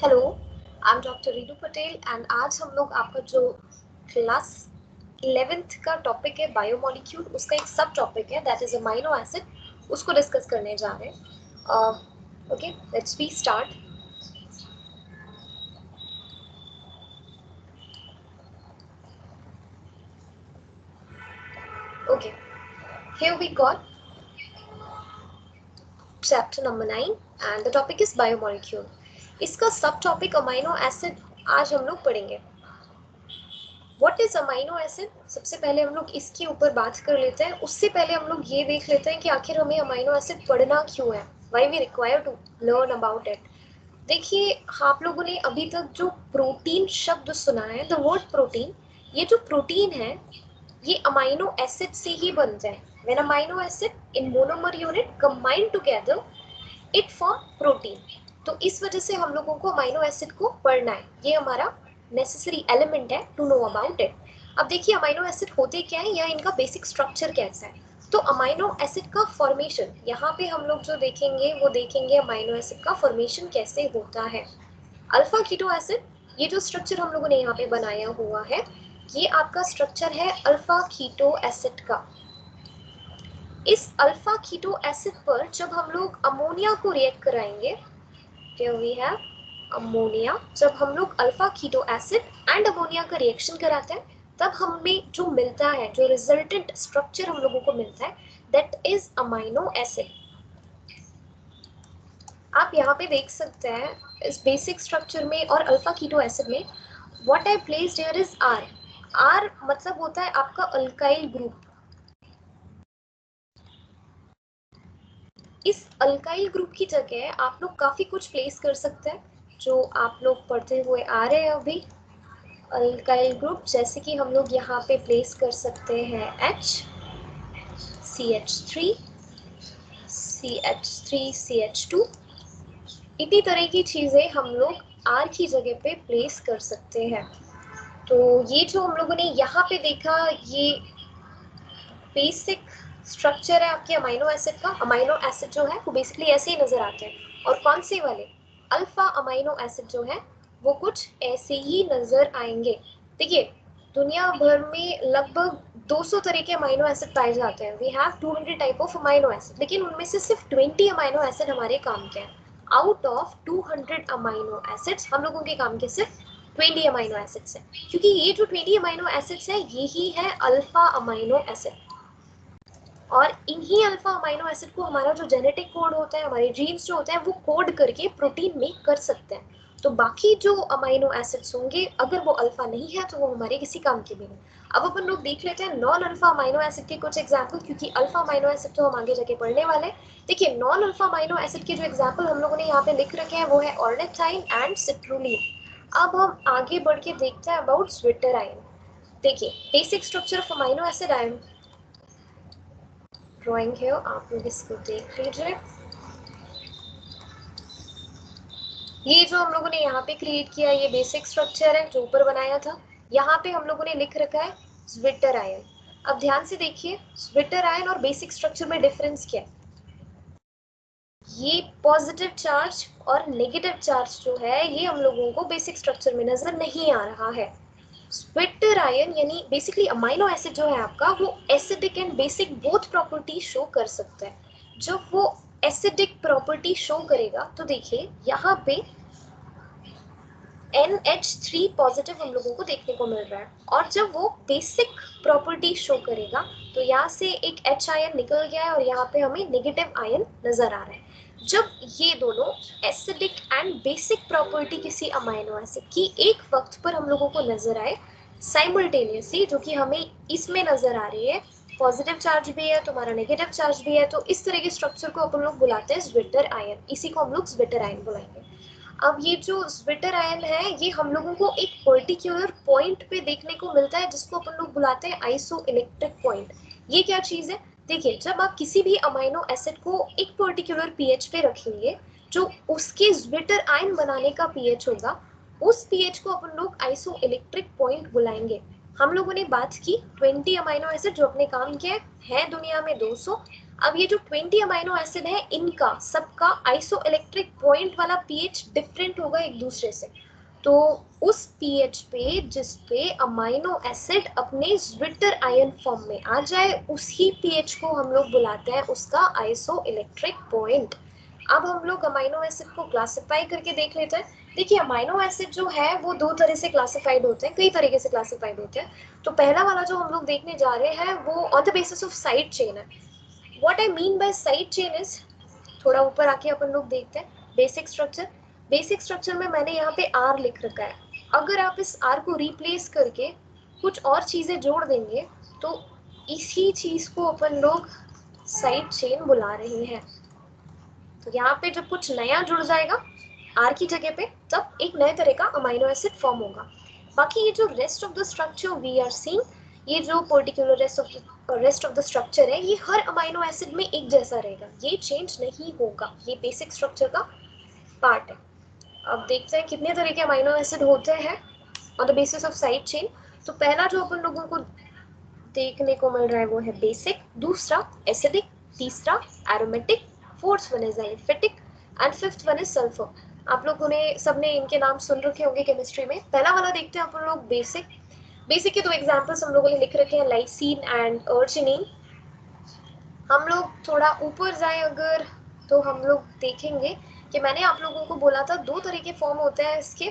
Hello, I am doctor Ritu Patel and आज हम लोग आपका जो क्लास 11th का टॉपिक है बायोमोलिक्यूल, उसका एक सब टॉपिक है दैट इज अमाइनो एसिड, उसको डिस्कस करने जा रहे हैं। Okay, let's be start. Okay, here we got chapter number 9 and the topic is biomolecule. इसका सब टॉपिक अमाइनो एसिड आज हम लोग पढ़ेंगे। What is amino acid? सबसे पहले हम लोग इसके ऊपर बात कर लेते हैं। उससे पहले हम लोग ये देख लेते हैं कि आखिर हमें अमाइनो एसिड पढ़ना क्यों है, why we require to learn about it. देखिए, आप लोगों ने अभी तक जो प्रोटीन शब्द सुना है, द वर्ड प्रोटीन, ये जो प्रोटीन है ये अमाइनो एसिड से ही बनता है। When amino acid in monomer unit combine together it form protein. तो इस वजह से हम लोगों को अमाइनो एसिड को पढ़ना है, ये हमारा नेसेसरी एलिमेंट है टू नो अबाउट इट। अब देखिए अमाइनो एसिड होते क्या है या इनका बेसिक स्ट्रक्चर कैसा है। तो अमाइनो एसिड का फॉर्मेशन यहाँ पे हम लोग जो देखेंगे वो देखेंगे अमाइनो एसिड का फॉर्मेशन कैसे होता है। अल्फा कीटो एसिड, ये जो स्ट्रक्चर हम लोगों ने यहाँ पे बनाया हुआ है ये आपका स्ट्रक्चर है अल्फा कीटो एसिड का। इस अल्फा कीटो एसिड पर जब हम लोग अमोनिया को रिएक्ट कराएंगे, here we have अमोनिया, जब हम लोग alpha keto acid and ammonia का रिएक्शन कराते हैं तब हमें जो मिलता है, जो रिजल्टेंट स्ट्रक्चर हम लोगों को मिलता है, दैट इज अमाइनो एसिड। आप यहाँ पे देख सकते हैं इस बेसिक स्ट्रक्चर में और अल्फा कीटो एसिड में what I placed here is R. R मतलब होता है आपका अल्काइल ग्रुप। इस अल्काइल ग्रुप की जगह आप लोग काफी कुछ प्लेस कर सकते हैं जो आप लोग पढ़ते हुए आ रहे हैं अभी। अल्काइल ग्रुप जैसे कि हम लोग यहाँ पे प्लेस कर सकते हैं H, CH3, CH3, CH2, इतनी तरह की चीजें हम लोग R की जगह पे प्लेस कर सकते हैं। तो ये जो हम लोगों ने यहाँ पे देखा ये बेसिक स्ट्रक्चर है आपके अमाइनो एसिड का। अमाइनो एसिड जो है वो बेसिकली ऐसे ही नजर आते हैं। और कौन से वाले? अल्फा अमाइनो एसिड जो है वो कुछ ऐसे ही नजर आएंगे। देखिए, दुनिया भर में लगभग 200 तरह के अमाइनो एसिड पाए जाते हैं। We have 200 type of amino acid, लेकिन उनमें से सिर्फ 20 अमाइनो एसिड हमारे काम के हैं। आउट ऑफ 200 अमाइनो एसिड्स हम लोगों के काम के सिर्फ 20 अमाइनो एसिड्स हैं, क्योंकि ये जो 20 अमाइनो एसिड्स है यही है अल्फा अमाइनो एसिड। और इन्हीं अल्फा अमाइनो एसिड को हमारा जो जेनेटिक कोड होता है, हमारे जीन्स जो होते हैं वो कोड करके प्रोटीन मेक कर सकते हैं। तो बाकी जो अमाइनो एसिड्स होंगे अगर वो अल्फा नहीं है तो वो हमारे किसी काम के भी नहीं। अब अपन लोग देख लेते हैं नॉन अल्फा अमाइनो एसिड के कुछ एग्जाम्पल, क्योंकि अल्फा अमाइनो एसिड तो हम आगे जाके पढ़ने वाले हैं। देखिए, नॉन अल्फा अमाइनो एसिड के जो एग्जाम्पल हम लोगों ने यहाँ पे लिख रखे हैं वो है ऑर्निथाइन एंड सिट्रुलिन। अब हम आगे बढ़ के देखते हैं अबाउट स्विटर आयन। देखिए, basic structure of amino acid ion drawing है, आप लोग इसको देख लीजिए। ये जो हम लोगों ने यहाँ पे क्रिएट किया ये बेसिक स्ट्रक्चर है जो ऊपर बनाया था। यहाँ पे हम लोगों ने लिख रखा है स्विटर आयन। अब ध्यान से देखिए, स्विटर आयन और बेसिक स्ट्रक्चर में डिफरेंस क्या है। ये पॉजिटिव चार्ज और नेगेटिव चार्ज जो है ये हम लोगों को बेसिक स्ट्रक्चर में नजर नहीं आ रहा है। स्विटर आयन यानी बेसिकली अमाइनो एसिड जो है आपका वो acidic and basic both property show कर सकता है। जब वो एसिडिक प्रॉपर्टी शो करेगा तो देखिए यहाँ पे NH3 पॉजिटिव हम लोगों को देखने को मिल रहा है। और जब वो बेसिक प्रॉपर्टी शो करेगा तो यहाँ से एक H आयन निकल गया है और यहाँ पे हमें नेगेटिव आयन नजर आ रहा है। जब ये दोनों एसिडिक एंड बेसिक प्रॉपर्टी किसी अमाइनो एसिड की एक वक्त पर हम लोगों को नजर आए साइमल्टेनियसली, जो कि हमें इसमें नजर आ रही है, पॉजिटिव चार्ज भी है तुम्हारा नेगेटिव चार्ज भी है, तो इस तरह के स्ट्रक्चर को अपन लोग बुलाते हैं स्विटर आयन। इसी को हम लोग स्विटर आयन बुलाएंगे। अब ये जो स्विटर आयन है ये हम लोगों को एक पर्टिकुलर पॉइंट पे देखने को मिलता है जिसको अपन लोग बुलाते हैं आइसो इलेक्ट्रिक पॉइंट। ये क्या चीज है? देखिए, जब आप किसी भी अमाइनो एसिड को एक पर्टिकुलर पीएच पे रखेंगे, जो उसके स्विटर आयन बनाने का पीएच होगा, उस पीएच को अपन लोग आइसो इलेक्ट्रिक पॉइंट बुलाएंगे। हम लोगों ने बात की 20 अमाइनो एसिड जो अपने काम के हैं दुनिया में 200। अब ये जो 20 अमाइनो एसिड है, इनका सबका आइसोइलेक्ट्रिक पॉइंट वाला पीएच डिफरेंट होगा एक दूसरे से। तो उस पीएच पे जिस पे अमाइनो एसिड अपने ज्विटर आयन फॉर्म में आ जाए, उसी पीएच को हम लोग बुलाते हैं उसका आइसोइलेक्ट्रिक पॉइंट। अब हम लोग अमाइनो एसिड को क्लासिफाई करके देख लेते हैं। देखिए अमाइनो एसिड जो है वो दो तरह से क्लासिफाइड होते हैं, कई तरीके से क्लासिफाइड होते हैं। तो पहला वाला जो हम लोग देखने जा रहे हैं वो on the basis of side chain है। What I mean by side chain is, थोड़ा ऊपर आके अपन लोग देखते हैं बेसिक स्ट्रक्चर। बेसिक स्ट्रक्चर में मैंने यहाँ पे आर लिख रखा है। अगर आप इस आर को रिप्लेस करके कुछ और चीजें जोड़ देंगे तो इसी चीज को अपन लोग साइड चेन बुला रहे हैं। तो यहाँ पे जब कुछ नया जुड़ जाएगा आर की जगह पे, तब एक नए तरह का अमाइनो एसिड फॉर्म होगा। बाकी ये जो rest of the structure we are seeing, ये जो particular rest of the structure है, ये हर अमाइनो एसिड में एक जैसा रहेगा, ये चेंज नहीं होगा, ये बेसिक स्ट्रक्चर का पार्ट है। अब देखते हैं कितने तरह के अमाइनो एसिड होते हैं on the basis of side chain. तो पहला जो अपन लोगों को देखने को मिल रहा है वो है बेसिक, दूसरा एसिडिक, तीसरा aromatic, fourth one is aliphatic and fifth one is sulphur. आप लोगों ने सबने इनके नाम सुन रखे होंगे केमिस्ट्री में। पहला वाला देखते हैं अपन लोग बेसिक। बेसिक के दो एग्जांपल्स हम लोगों ने लिख रखे हैं, लाइसीन एंड अर्जिनिन। हम लोग थोड़ा ऊपर जाए अगर, तो हम लोग देखेंगे कि मैंने आप लोगों को बोला था दो तरह के फॉर्म होते हैं इसके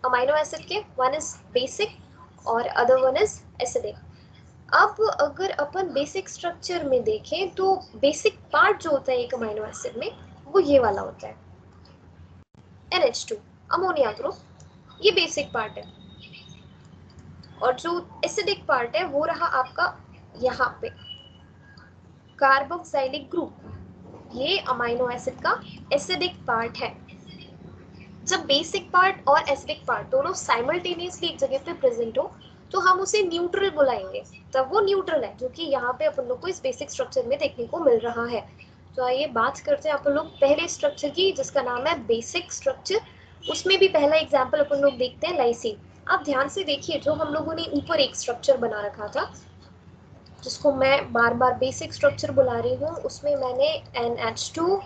अमाइनो एसिड के, वन इज बेसिक और अदर वन इज एसिडिक। अब अगर अपन बेसिक स्ट्रक्चर में देखें तो बेसिक पार्ट जो होता है एक अमाइनो एसिड में वो ये वाला होता है, NH2 अमोनिया ग्रुप, ये बेसिक पार्ट है। और जो एसिडिक पार्ट है वो रहा आपका यहाँ पे कार्बोक्सिलिक ग्रुप, ये अमाइनो एसिड का एसिडिक पार्ट है। जब बेसिक पार्ट और एसिडिक पार्ट दोनों साइमल्टेनियसली एक जगह पे प्रेजेंट हो तो हम उसे न्यूट्रल बुलाएंगे, तब वो न्यूट्रल है, जो कि यहाँ पे अपन लोग को इस बेसिक स्ट्रक्चर में देखने को मिल रहा है। तो आइए बात करते हैं अपन लोग पहले स्ट्रक्चर की, जिसका नाम है बेसिक स्ट्रक्चर। उसमें भी पहला एग्जाम्पल अपन लोग देखते हैं लाइसिन। आप ध्यान से देखिए, जो हम लोगों ने ऊपर एक स्ट्रक्चर बना रखा था जिसको मैं बार बार बेसिक स्ट्रक्चर बुला रही हूँ, उसमें मैंने NH2,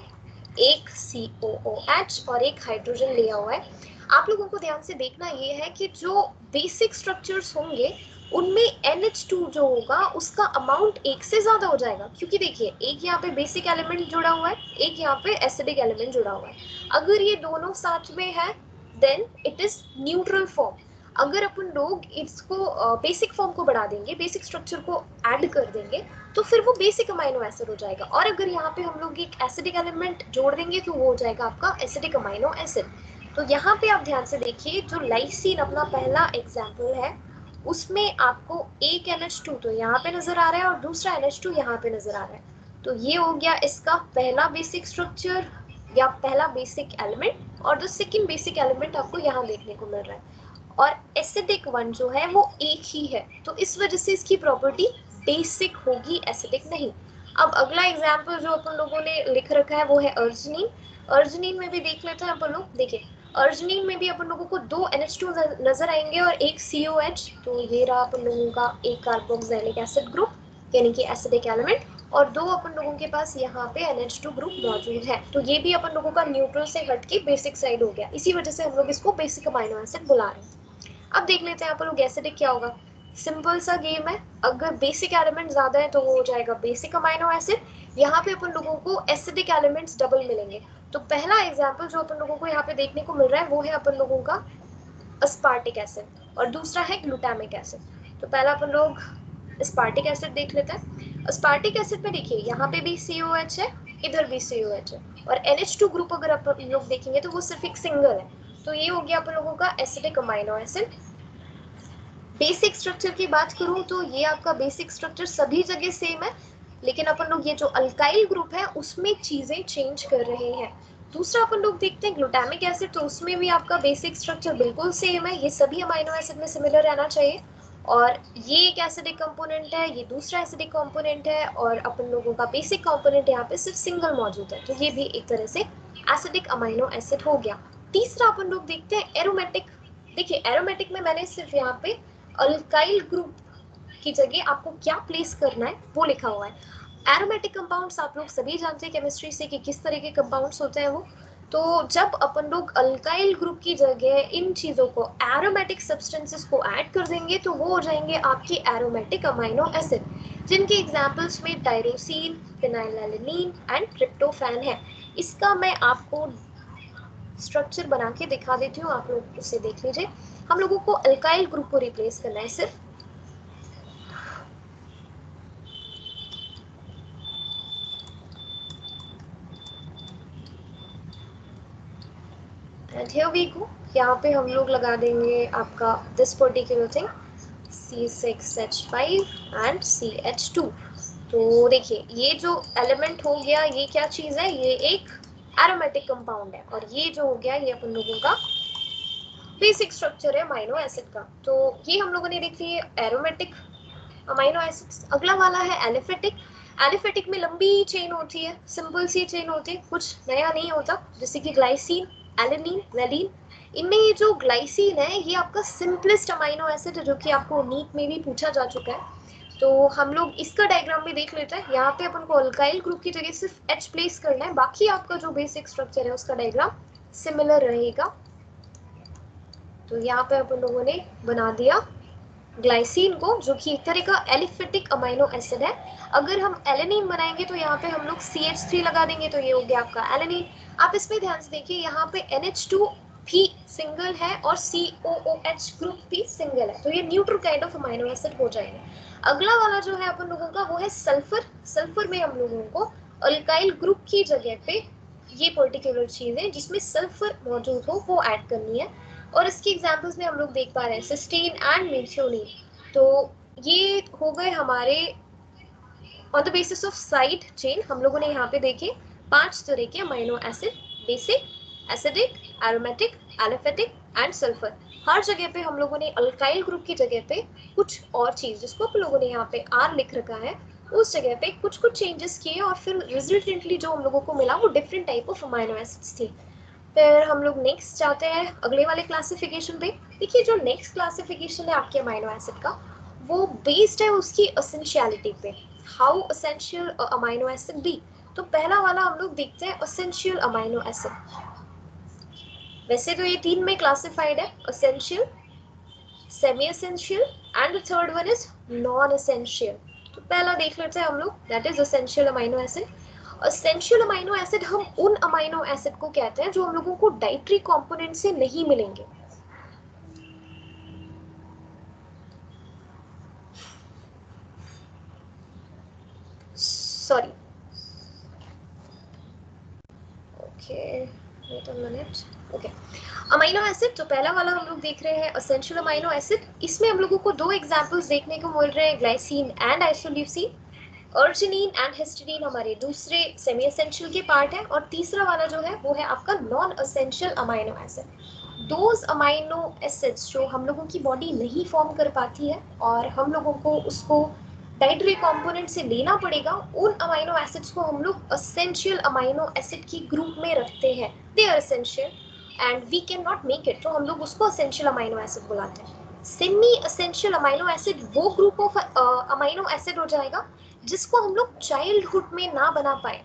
एक COOH और एक हाइड्रोजन लिया हुआ है। आप लोगों को ध्यान से देखना ये है कि जो बेसिक स्ट्रक्चर्स होंगे उनमें NH2 जो होगा उसका अमाउंट एक से ज्यादा हो जाएगा, क्योंकि देखिए एक यहाँ पे बेसिक एलिमेंट जुड़ा हुआ है, एक यहाँ पे एसिडिक एलिमेंट जुड़ा हुआ है। अगर ये दोनों साथ में है then it is neutral form. अगर अपन लोग इसको बेसिक फॉर्म को बढ़ा देंगे, बेसिक स्ट्रक्चर को ऐड कर देंगे, तो फिर वो बेसिक अमाइनो एसिड हो जाएगा। और अगर यहाँ पे हम लोग एक एसिडिक एलिमेंट जोड़ देंगे तो वो हो जाएगा आपका एसिडिक अमाइनो एसिड। तो यहाँ पे आप ध्यान से देखिए, जो लाइसीन अपना पहला एग्जाम्पल है उसमें आपको एक NH2 तो यहाँ पे नजर आ रहा है और दूसरा NH2 यहाँ पे नजर आ रहा है। तो ये हो गया इसका पहला बेसिक स्ट्रक्चर या पहला बेसिक एलिमेंट, और जो सेकेंड बेसिक एलिमेंट आपको यहाँ देखने को मिल रहा है। और एसिडिक वन जो है वो एक ही है, तो इस वजह से इसकी प्रॉपर्टी बेसिक होगी, एसिडिक नहीं। अब अगला एग्जाम्पल जो अपन लोगों ने लिख रखा है वो है अर्जिनिन। अर्जिनिन में भी देख लेते हैं अपन लोग। देखिए अर्जिनिन में भी अपन लोगों को दो NH2 नजर आएंगे और एक COH। तो ये रहा अपन लोगों का एक कार्बोक्सिलिक एसिड ग्रुप यानी कि एसिडिक एलिमेंट, और दो अपन लोगों के पास यहाँ पे NH2 ग्रुप मौजूद है। तो ये भी अपन लोगों का न्यूट्रल से हट के बेसिक साइड हो गया, इसी वजह से हम लोग इसको बेसिक अमाइनो एसिड बुला रहे हैं। अब देख लेते हैं अपन लोग एसिडिक क्या होगा। सिंपल सा गेम है, अगर बेसिक एलिमेंट ज्यादा है तो वो हो जाएगा बेसिक अमाइनो एसिड। यहाँ पे अपन लोगों को एसिडिक एलिमेंट्स डबल मिलेंगे। तो पहला एग्जाम्पल जो अपन लोगों को यहाँ पे देखने को मिल रहा है वो है अपन लोगों का अस्पार्टिक एसिड और दूसरा है ग्लूटामिक एसिड। तो पहला अपन लोग अस्पार्टिक एसिड देख लेते हैं। अस्पार्टिक एसिड में देखिए यहाँ पे भी COH है, इधर भी COH है, और NH2 ग्रुप अगर अपन लोग देखेंगे तो वो सिर्फ एक सिंगल है। तो ये हो गया अपन लोगों का acidic amino acid. Basic structure की बात करूं तो ये आपका बेसिक स्ट्रक्चर सभी जगह सेम है, लेकिन अपन लोग ये जो अल्काइल ग्रुप है उसमें चीजें चेंज कर रहे हैं। दूसरा अपन लोग देखते हैं ग्लूटामिक एसिड, तो उसमें भी आपका बेसिक स्ट्रक्चर बिल्कुल सेम है, ये सभी अमाइनो एसिड में सिमिलर रहना चाहिए। और ये एक एसिडिक कंपोनेंट है, ये दूसरा एसिडिक कंपोनेंट है, और अपन लोगों का बेसिक कंपोनेंट यहाँ पे सिर्फ सिंगल मौजूद है, तो ये भी एक तरह से एसिडिक अमाइनो एसिड हो गया। तीसरा अपन लोग देखते हैं एरोमेटिक। देखिए एरोमेटिक में मैंने सिर्फ यहाँ पे अल्काइल ग्रुप की जगह आपको क्या प्लेस करना है वो लिखा हुआ है। एरोमेटिक कंपाउंड्स आप लोग सभी जानते हैं केमिस्ट्री से कि किस तरह के कंपाउंड्स होते हैं वो। तो जब अपन लोग अल्काइल ग्रुप की जगह इन चीज़ों को एरोमेटिक सब्सटेंसेस को ऐड कर देंगे तो वो हो जाएंगे आपके एरोमेटिक अमाइनो एसिड, जिनके एग्जांपल्स में टायरोसिन, फिनाइलएलेनिन एंड ट्रिप्टोफैन है। इसका मैं आपको स्ट्रक्चर बना के दिखा देती हूँ, आप लोग उसे देख लीजिए। हम लोगों को अल्काइल ग्रुप को रिप्लेस करना है सिर्फ। एंड हियर वी गो, यहाँ पे हम लोग लगा देंगे आपका this particular thing C6H5 and CH2। तो देखिए ये जो एलिमेंट हो गया ये क्या चीज़ है, ये एक एरोमेटिक कंपाउंड है, और ये जो हो गया ये अपन लोगों का बेसिक स्ट्रक्चर है अमाइनो एसिड का। तो ये हम लोगों ने देख लिए एरोमेटिक अमाइनो एसिड्स। अगला वाला है एलिफेटिक। एलिफेटिक में लंबी चेन होती है, सिंपल सी चेन होती है, कुछ नया नहीं होता, जैसे कि ग्लाइसिन, एलेनिन, वेलिन। इनमें ये जो ग्लाइसिन है ये आपका सिंपलेस्ट अमाइनो एसिड है, जो कि आपको नीट में भी पूछा जा चुका है। तो हम लोग इसका डायग्राम भी देख लेते हैं। यहाँ पे अपन को अल्काइल ग्रुप की जगह सिर्फ H प्लेस करना है, बाकी आपका जो बेसिक स्ट्रक्चर है उसका डायग्राम सिमिलर रहेगा। तो यहाँ पे अपन लोगों ने बना दिया ग्लाइसिन को, जो कि एक तरह का एलिफेटिक अमाइनो एसिड है। अगर हम एलेनिन बनाएंगे तो यहाँ पे हम लोग CH3 लगा देंगे, तो ये हो गया आपका एलेनिन। आप इसमें ध्यान से देखिए, यहाँ पे NH2 भी सिंगल है और COOH ग्रुप भी सिंगल है, तो ये neutral kind of amino acid हो जाएंगे। अगला वाला जो है अपन लोगों का वो है सल्फर। सल्फर में हम लोगों को अल्काइल ग्रुप की जगह पे ये पर्टिकुलर चीज है जिसमें सल्फर मौजूद हो वो ऐड करनी है, और इसकी एग्जांपल्स में हम लोग देख पा रहे हैं सिस्टीन एंड मेथियोनिन। तो ये हो गए हमारे on the basis of side chain. हम लोगों ने यहाँ पे देखे 5 तरह के amino acid, basic, acidic, aromatic, aliphatic and sulphur. हर जगह पे हम लोगों ने अल्काइल ग्रुप की जगह पे कुछ और चीज, जिसको हम लोगों ने यहाँ पे R लिख रखा है, उस जगह पे कुछ कुछ चेंजेस किए और फिर रिजल्टेंटली जो हम लोगों को मिला वो different type of amino acids थी। फिर हम लोग नेक्स्ट जाते हैं अगले वाले क्लासिफिकेशन पे। देखिए जो नेक्स्ट क्लासिफिकेशन है आपके अमाइनो एसिड का, वो बेस्ड है उसकी एसेंशियलिटी पे, how essential amino acid be. तो पहला वाला हम लोग देखते हैं एसेंशियल अमाइनो एसिड। वैसे तो ये 3 में क्लासिफाइड है, essential, semi essential and third one is non essential. तो पहला देख लेते हैं हम लोग, that is essential amino acid. Essential amino acid हम उन अमाइनो एसिड को कहते हैं जो हम लोगों को डाइटरी कंपोनेंट से नहीं मिलेंगे। Sorry, okay, wait a minute. Okay, amino acid जो पहला वाला हम लोग देख रहे हैं एसेंशियल अमाइनो एसिड, इसमें हम लोगों को 2 एग्जांपल्स देखने को मिल रहे हैं, glycine and isoleucine. Arginine and histidine हमारे दूसरे सेमी एसेंशियल के पार्ट है, और तीसरा वाला जो है वो है आपका non essential amino acid. Those amino acids जो हम लोगों की बॉडी नहीं फॉर्म कर पाती है और हम लोगों को उसको डाइटरी कंपोनेंट से लेना पड़ेगा, उन अमाइनो एसिड्स को हम लोग एसेंशियल अमाइनो एसिड की ग्रुप में रखते हैं। They are essential and we can not make it, तो हम लोग उसको एसेंशियल अमाइनो एसिड बुलाते हैं। सेमी एसेंशियल अमाइनो एसिड वो ग्रुप ऑफ अमाइनो एसिड हो जाएगा जिसको हम लोग चाइल्डहुड में ना बना पाए,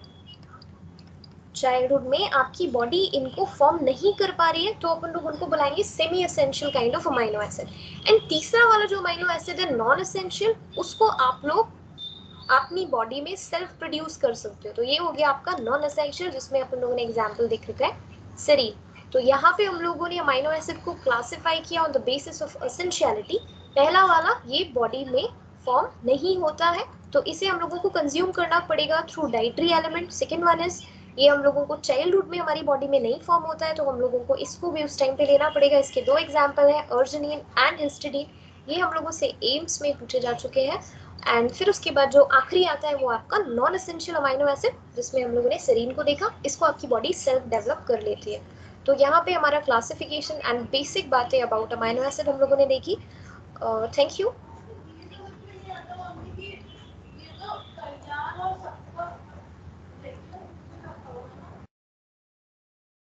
चाइल्डहुड में आपकी बॉडी इनको फॉर्म नहीं कर पा रही है, तो अपन लोग उनको बुलाएंगे semi essential kind of amino acid. And तीसरा वाला जो अमाइनो एसिड है नॉन एसेंशियल, उसको आप लोग अपनी बॉडी में सेल्फ प्रोड्यूस कर सकते हो, तो ये हो गया आपका नॉन एसेंशियल, जिसमें अपन लोगों ने एग्जाम्पल देख रखा है सेरीन। तो यहाँ पे हम लोगों ने अमाइनो एसिड को क्लासिफाई किया on the basis of essentiality. पहला वाला ये बॉडी में फॉर्म नहीं होता है, तो इसे हम लोगों को कंज्यूम करना पड़ेगा through dietary element. Second one is ये हम लोगों को चाइल्डहुड में हमारी बॉडी में नहीं फॉर्म होता है, तो हम लोगों को इसको भी उस टाइम पे लेना पड़ेगा। इसके 2 एग्जाम्पल है अर्जिनिन एंड हिस्टिडीन, ये हम लोगों से एम्स में पूछे जा चुके हैं। एंड फिर उसके बाद जो आखिरी आता है वो आपका नॉन एसेंशियल अमाइनो एसिड, जिसमें हम लोगों ने सेरीन को देखा, इसको आपकी बॉडी सेल्फ डेवलप कर लेती है। तो यहाँ पे हमारा क्लासिफिकेशन एंड बेसिक बातें अबाउट अमाइनो एसिड हम लोगों ने देखी। Thank you.